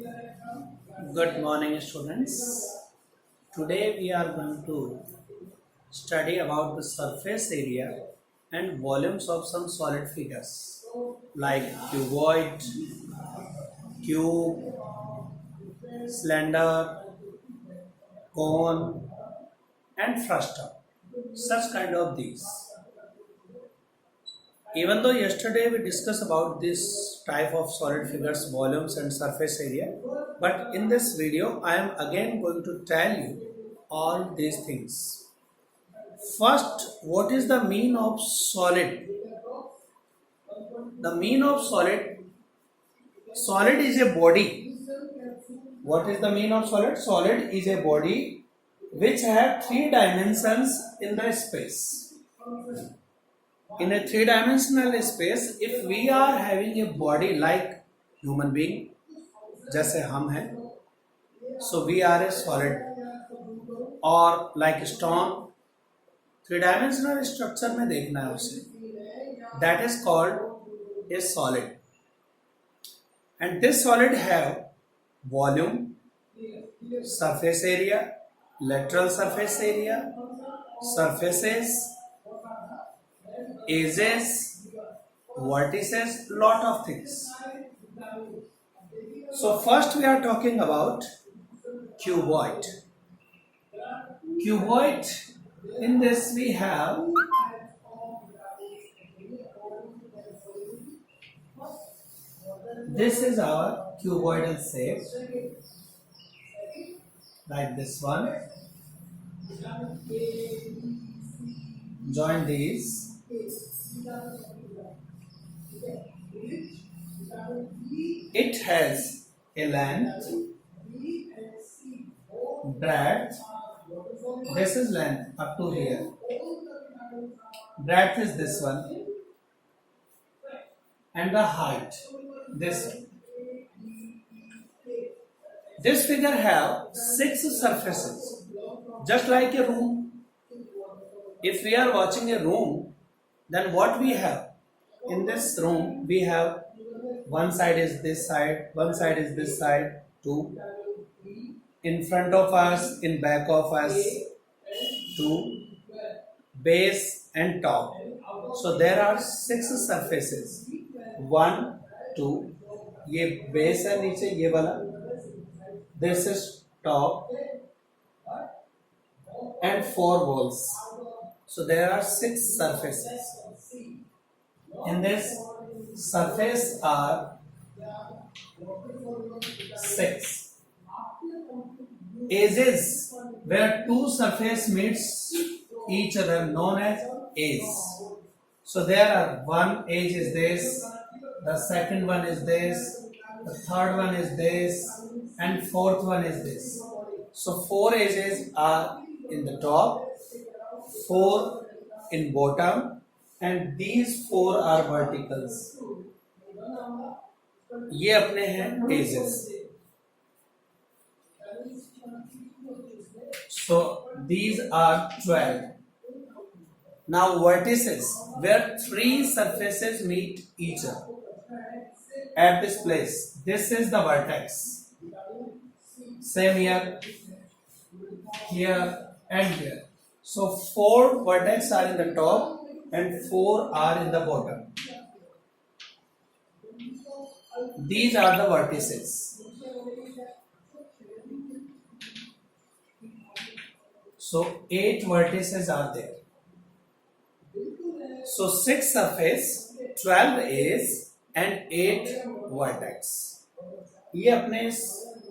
Good morning, students. Today we are going to study about the surface area and volumes of some solid figures like cuboid, cube, cylinder, cone, and frustum. Such kind of these. Even though yesterday we discussed about this type of solid figures, volumes and surface area, but in this video I am again going to tell you all these things. First, what is the mean of solid? The mean of solid is a body. What is the mean of solid? Solid is a body which have three dimensions in the space. In a three-dimensional space, if we are having a body like human being, जैसे हम हैं, so we are a solid, or like stone, three-dimensional structure में देखना है उसे, that is called a solid, and this solid have volume, surface area, lateral surface area, surfaces, edges, vertices, lot of things. So first we are talking about cuboid. Cuboid, in this we have this is our cuboidal shape, like this one. Join these. It has a length, breadth. This is length up to here. Breadth is this one, and the height this one. This figure have 6 surfaces, just like a room. If we are watching a room, then what we have? In this room, we have one side is this side, one side is this side, 2. In front of us, in back of us, 2. Base and top. So there are 6 surfaces. 1, 2. ये base है नीचे ये वाला. This is top and 4 walls. So there are 6 surfaces. In this surface are 6. Edges where 2 surface meets each other known as edge. So there are one edge is this, the second one is this, the third one is this, and fourth one is this. So 4 edges are in the top, 4 in bottom, and these 4 are verticals. ये अपने हैं edges. So these are 12. Now vertices where 3 surfaces meet each other at this place. This is the vertex. Same here, here, and here. So 4 vertices are in the top and 4 are in the bottom. These are the vertices. So 8 vertices are there. So 6 surface, 12 edges and 8 vertex. ये अपने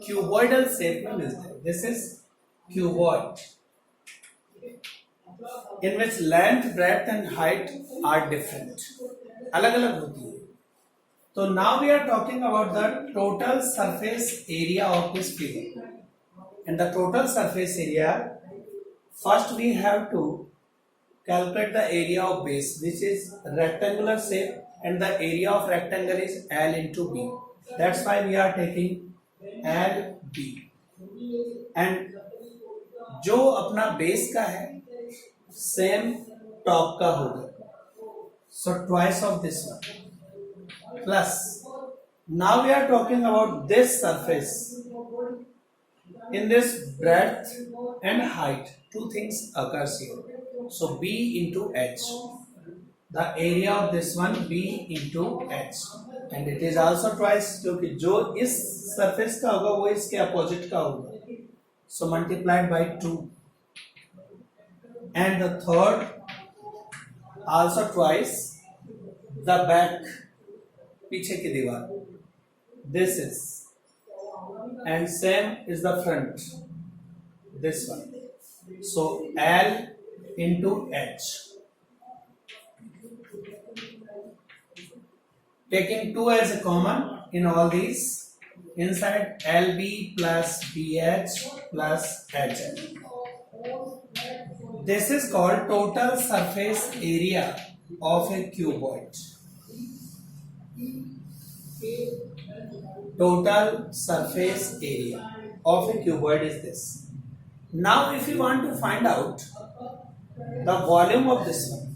cuboidal shape में मिलते हैं. This is cuboid, in which length, breadth and height are different. अलग अलग होती है. So now we are talking about the total surface area of this figure. And the total surface area, first we have to calculate the area of base, which is rectangular shape, and the area of rectangle is L into B. That's why we are taking LB. And जो अपना base का है, same top का होगा. So twice of this one. Plus Now we are talking about this surface. In this breadth and height, two things occurs here. So B into H, the area of this one B into H, and it is also twice, क्योंकि जो इस surface का होगा वो इसके opposite का होगा, so multiplied by 2, and the third also twice, the back, पीछे की दीवार, this is, and same is the front, this one, so L into H. Taking 2 as a common in all these, inside LB plus BH plus HL. This is called total surface area of a cuboid. Total surface area of a cuboid is this. Now if you want to find out the volume of this one,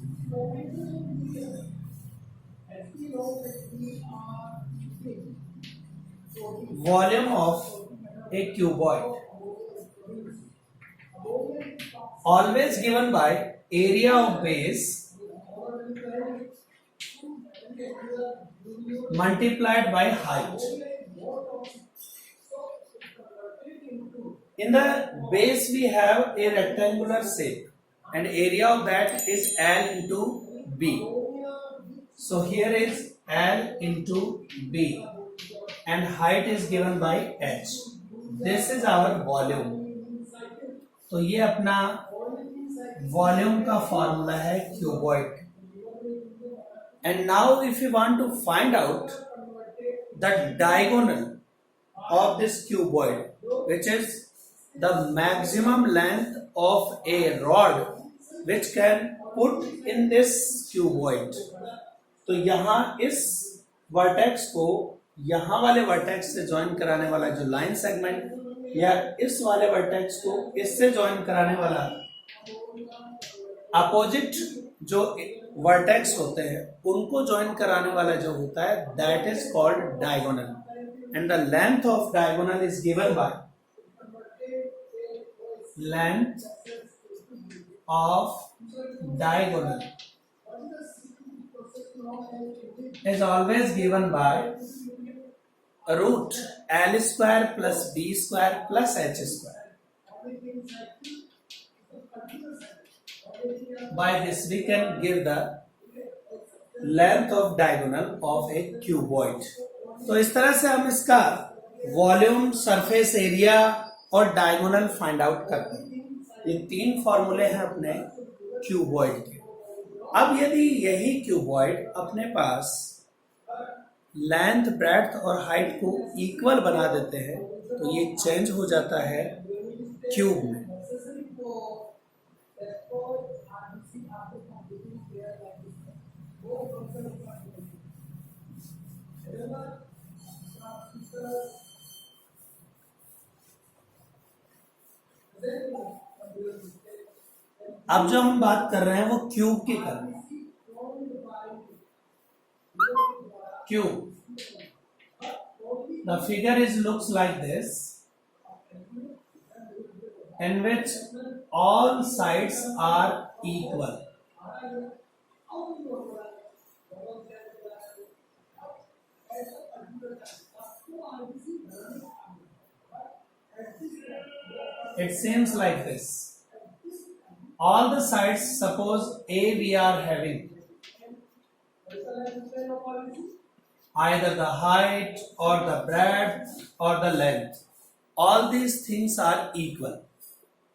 volume of a cuboid, always given by area of base multiplied by height. In the base we have a rectangular shape and area of that is L into B. So here is L into B and height is given by H. This is our volume. तो ये अपना volume का formula है cuboid. And now if you want to find out the diagonal of this cuboid, which is the maximum length of a rod which can put in this cuboid, तो यहाँ इस vertex को यहाँ वाले vertex से join कराने वाला जो लाइन सेगमेंट, या इस वाले वर्टेक्स को इससे ज्वाइन कराने वाला अपोजिट जो वर्टेक्स होते हैं उनको ज्वाइन कराने वाला जो होता है, that is called diagonal. And the length of diagonal is given by length of diagonal is always given by root L square plus B square plus H square. By this we can give the length of diagonal of a cuboid. तो इस तरह से हम इसका volume, surface area और diagonal find out करते हैं. ये तीन फॉर्मूले हैं अपने क्यूबॉइड के. अब यदि यही क्यूबॉइड अपने पास लेंथ, ब्रेड्थ और हाइट को इक्वल बना देते हैं तो ये चेंज हो जाता है क्यूब में. अब जो हम बात कर रहे हैं वो क्यूब की कर रहे हैं. Cube. The figure looks like this, in which all sides are equal. It seems like this. All the sides, suppose A we are having either the height or the breadth or the length. All these things are equal.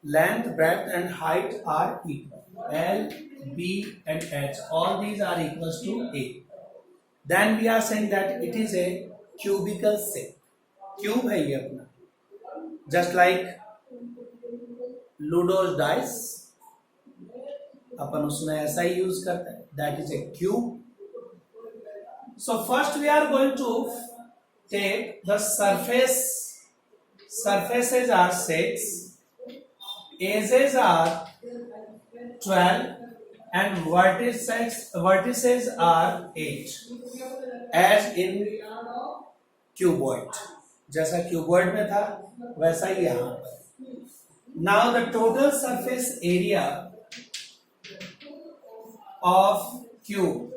Length, breadth and height are equal. L, B and H, all these are equals to A. Then we are saying that it is a cubical shape. Cube है ये अपना. Just like Ludo's dice, अपन उसमें ऐसा ही use करते हैं. That is a cube. So first we are going to take the surface. Surfaces are 6, edges are 12 and vertices are 8. As in cuboid, जैसा cuboid में था वैसा ही यहाँ पर. Now the total surface area of cube,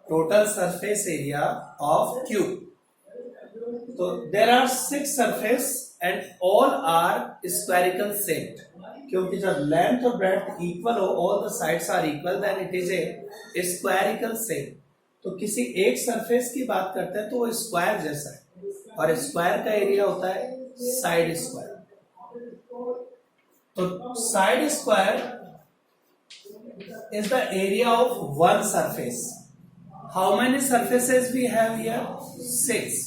total surface area of cube. So there are 6 surface and all are spherical shaped. क्योंकि जब length और breadth equal हो, all the sides are equal, then it is a spherical shape. तो किसी एक surface की बात करते हैं तो वो स्क्वायर जैसा है, और स्क्वायर का एरिया होता है साइड स्क्वायर. तो side square is the area of one surface. How many surfaces we have here? 6.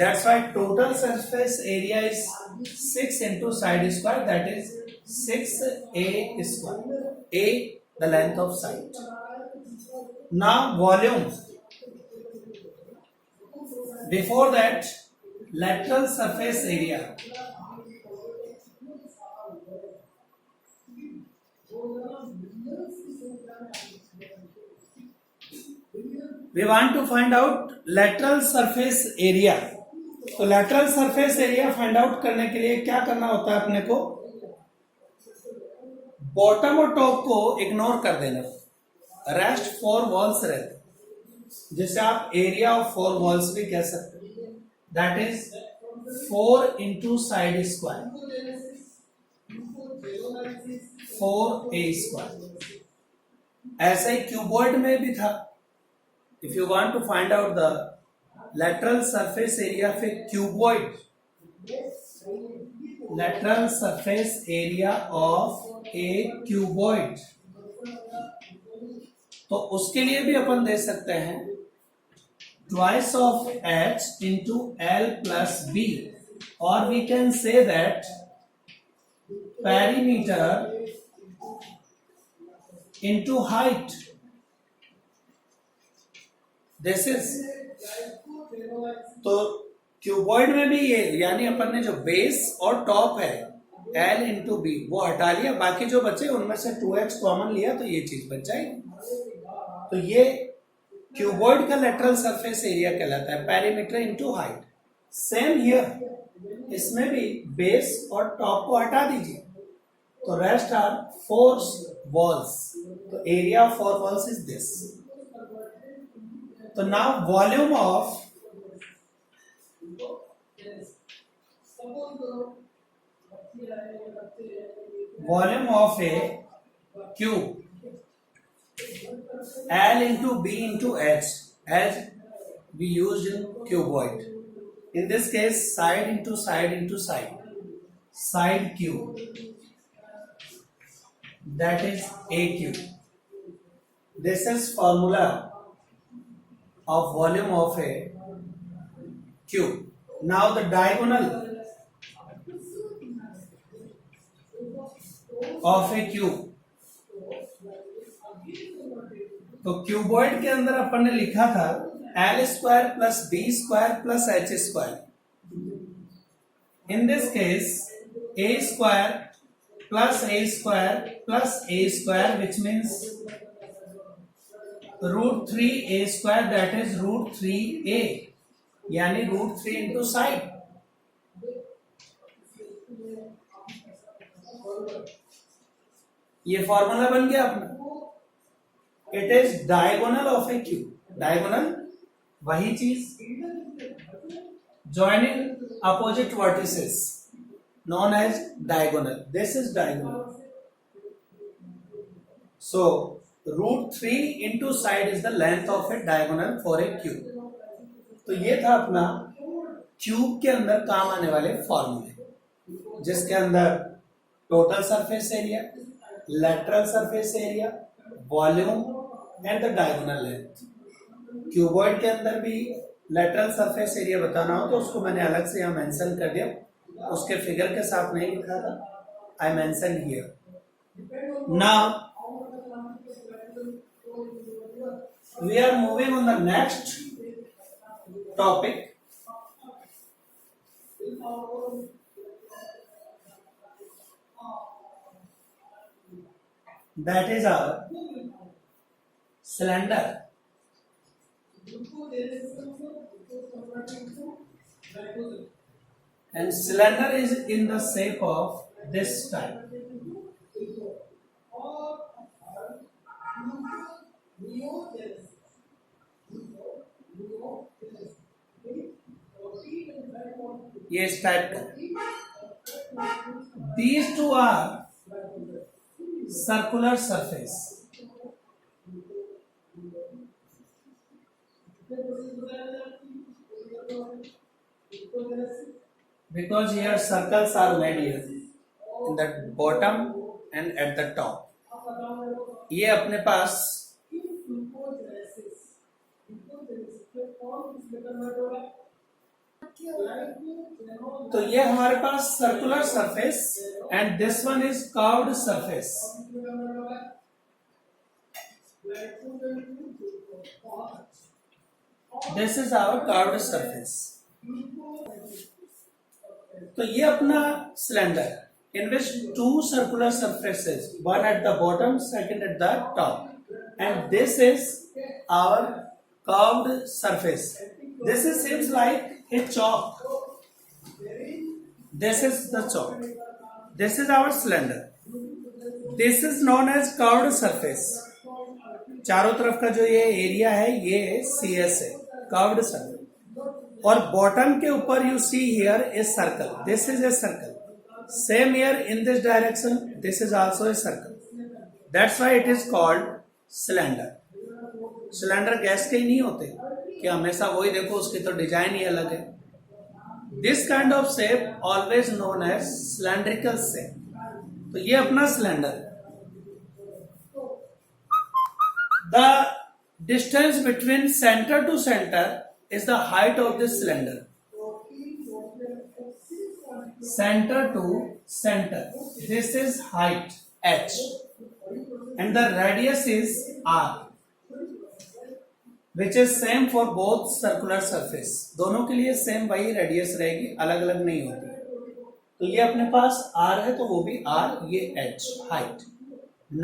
That's why total surface area is 6 into side square, that is 6a square. A, the length of side. Now volume. Before that, lateral surface area. We want to find out lateral surface area. तो lateral surface area find out करने के लिए क्या करना होता है अपने को? बॉटम और टॉप को इग्नोर कर देना, रेस्ट 4 वॉल्स रहते, जिसे आप एरिया ऑफ 4 वॉल्स भी कह सकते हैं. That is 4 into side square, 4a square. ऐसा ही क्यूबॉइड में भी था. If you want to find out the lateral surface area of a cuboid, lateral surface area of a cuboid, तो उसके लिए भी अपन दे सकते हैं twice of h into l plus b, or we can say that perimeter into height. This is, तो cuboid में भी ये, यानी अपन ने जो बेस और टॉप है L इंटू बी वो हटा लिया, बाकी जो बचे उनमें से 2x कॉमन लिया तो ये चीज बच जाएगी. तो ये क्यूबॉइड का लेटरल सरफेस एरिया कहलाता है, perimeter into height. Same here, इसमें भी बेस और टॉप को हटा दीजिए तो रेस्ट आर 4 वॉल्स. तो area of 4 walls is this. तो now volume of a cube, L into B into H, as we used in cuboid. In this case, side into side into side, side cube, that is A cube. This is formula of volume of a cube. Now the diagonal of a cube. तो cuboid के अंदर अपन ने लिखा था L square plus B square plus H square. In this case A square plus A square plus A square, which means √3a square, that is √3a, यानी √3 into side. ये formula बन गया अपना. It is diagonal of a cube. Diagonal वही चीज, joining opposite vertices known as diagonal. This is diagonal. So √3 into side is the length of a diagonal for a cube. तो ये था अपना क्यूब के अंदर काम आने वाले फॉर्मूले, जिसके अंदर total surface area, lateral surface area, volume and the diagonal length. Cuboid के अंदर भी लेटरल सरफेस एरिया बताना हो तो उसको मैंने अलग से यहाँ मेंशन कर दिया, उसके फिगर के साथ नहीं लिखा था. I mention here. Now we are moving on the next topic. That is our cylinder. And cylinder is in the shape of this type. ये इस टाइप का. These two are circular surface. Because here circles are made here in the bottom and at the top. ये अपने पास तो ये हमारे पास circular surface and this one is curved surface. This is our curved surface. तो ये अपना cylinder in which two circular surfaces, one at the bottom, second at the top, and this is our curved surface. This is seems like a chalk. This is the chalk. This is our cylinder. This is known as curved surface. चारों तरफ का जो ये area है ये CS है, curved circle. और bottom के ऊपर you see here a circle. This is a circle. Same here in this direction, this is also a circle. That's why it is called cylinder. Cylinder gas के ही नहीं होते कि हमेशा वही देखो, उसकी तो डिजाइन ही अलग है. This kind of shape always known as cylindrical shape. तो ये अपना cylinder. The distance between centre to centre is the height of this cylinder. Center to center, this is height h, and the radius is r, which is same for both circular surface. दोनों के लिए same वही radius रहेगी, अलग अलग नहीं होती. तो ये अपने पास r है तो वो भी r, ये h height.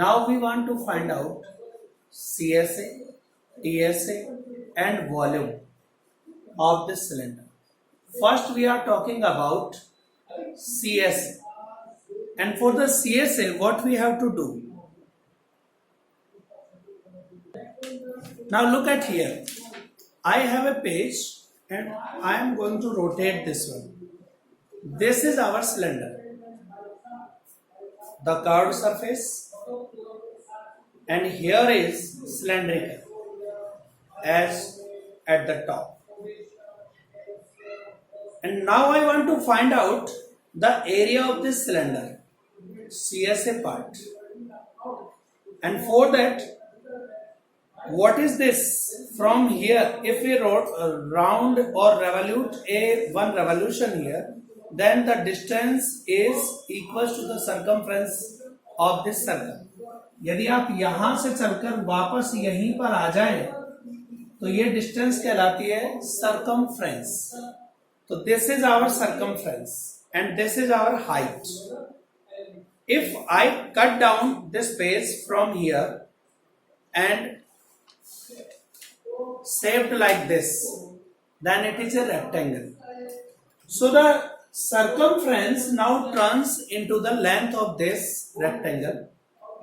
Now we want to find out CSA, TSA and volume of this cylinder. First we are talking about CSA, and for the CSA what we have to do? Now look at here. I have a page and I am going to rotate this one. This is our cylinder, the curved surface, and here is cylindrical as at the top. And now I want to find out the area of this cylinder, CSA part. And for that, what is this? From here, if we round or revolute one revolution here, then the distance is equal to the circumference of this circle. यदि आप यहां से चलकर वापस यहीं पर आ जाएं, तो ये डिस्टेंस कहलाती है circumference. So this is our circumference and this is our height. If I cut down this space from here and shaped like this, then it is a rectangle. So the circumference now turns into the length of this rectangle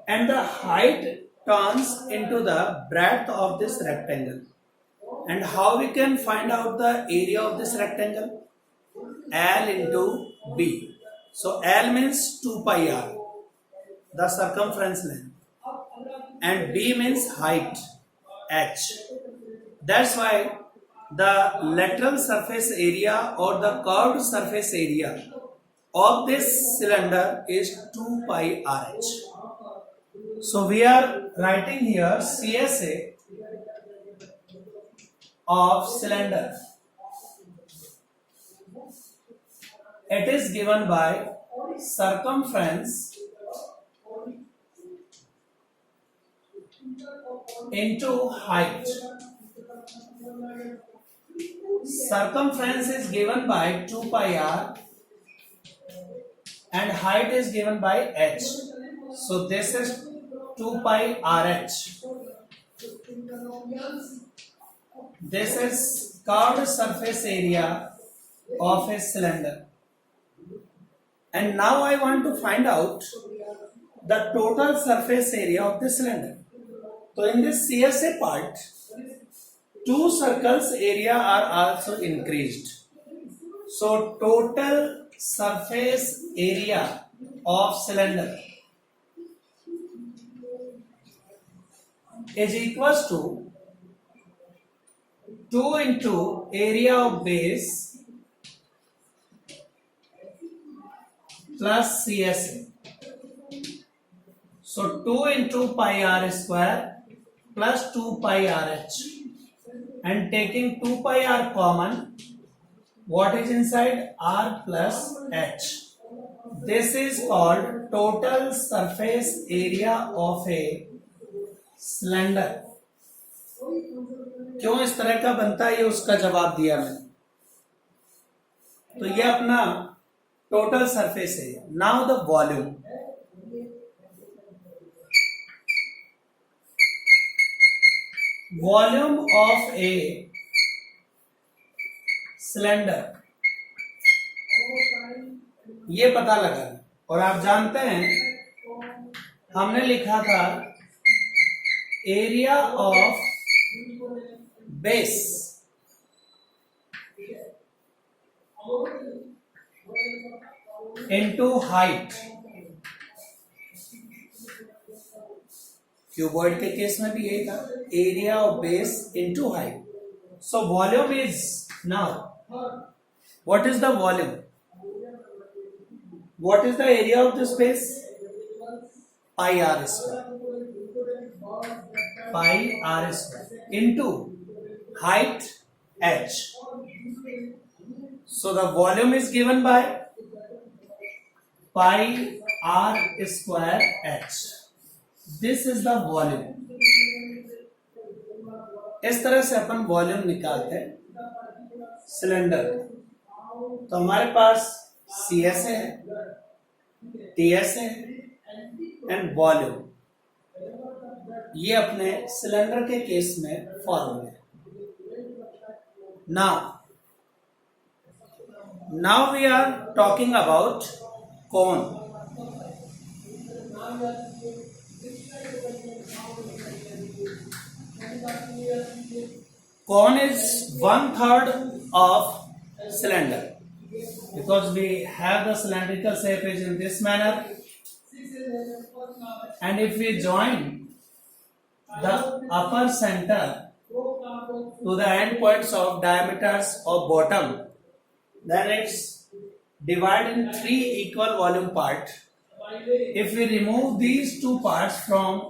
and the height turns into the breadth of this rectangle. And how we can find out the area of this rectangle? L into B. So L means 2 pi r, the circumference length, and B means height, h. That's why the lateral surface area or the curved surface area of this cylinder is 2 pi rh. So we are writing here CSA of cylinder. It is given by circumference into height. Circumference is given by 2 pi r and height is given by h. So this is 2 pi rh. This is curved surface area of a cylinder. And now I want to find out the total surface area of the cylinder. So in this CSA part, two circles area are also increased. So total surface area of cylinder is equals to 2 into area of base plus CSA. So 2 into pi r square plus 2 pi rh, and taking 2 pi r common, what is inside? R plus h. This is called total surface area of a cylinder. क्यों इस तरह का बनता है, ये उसका जवाब दिया मैंने. तो ये अपना total surface area. Now the volume. Volume of a cylinder, ये पता लगा. और आप जानते हैं हमने लिखा था area of base into height. Cuboid के केस में भी यही था, area of base into height. So volume is now, what is the volume? What is the area of the space? Pi r square. Pi r square into height h. So the volume is given by pi r square h. This is the volume. इस तरह से upon volume निकालते हैं cylinder. तो हमारे पास CSA है, TSA and volume. ये अपने सिलेंडर के केस में फॉर्मूले. Now we are talking about cone. Cone is 1/3 of cylinder. Because we have the cylindrical shape is in this manner, and if we join the upper center to the end points of diameters of bottom, then it's divided in 3 equal volume parts. If we remove these two parts from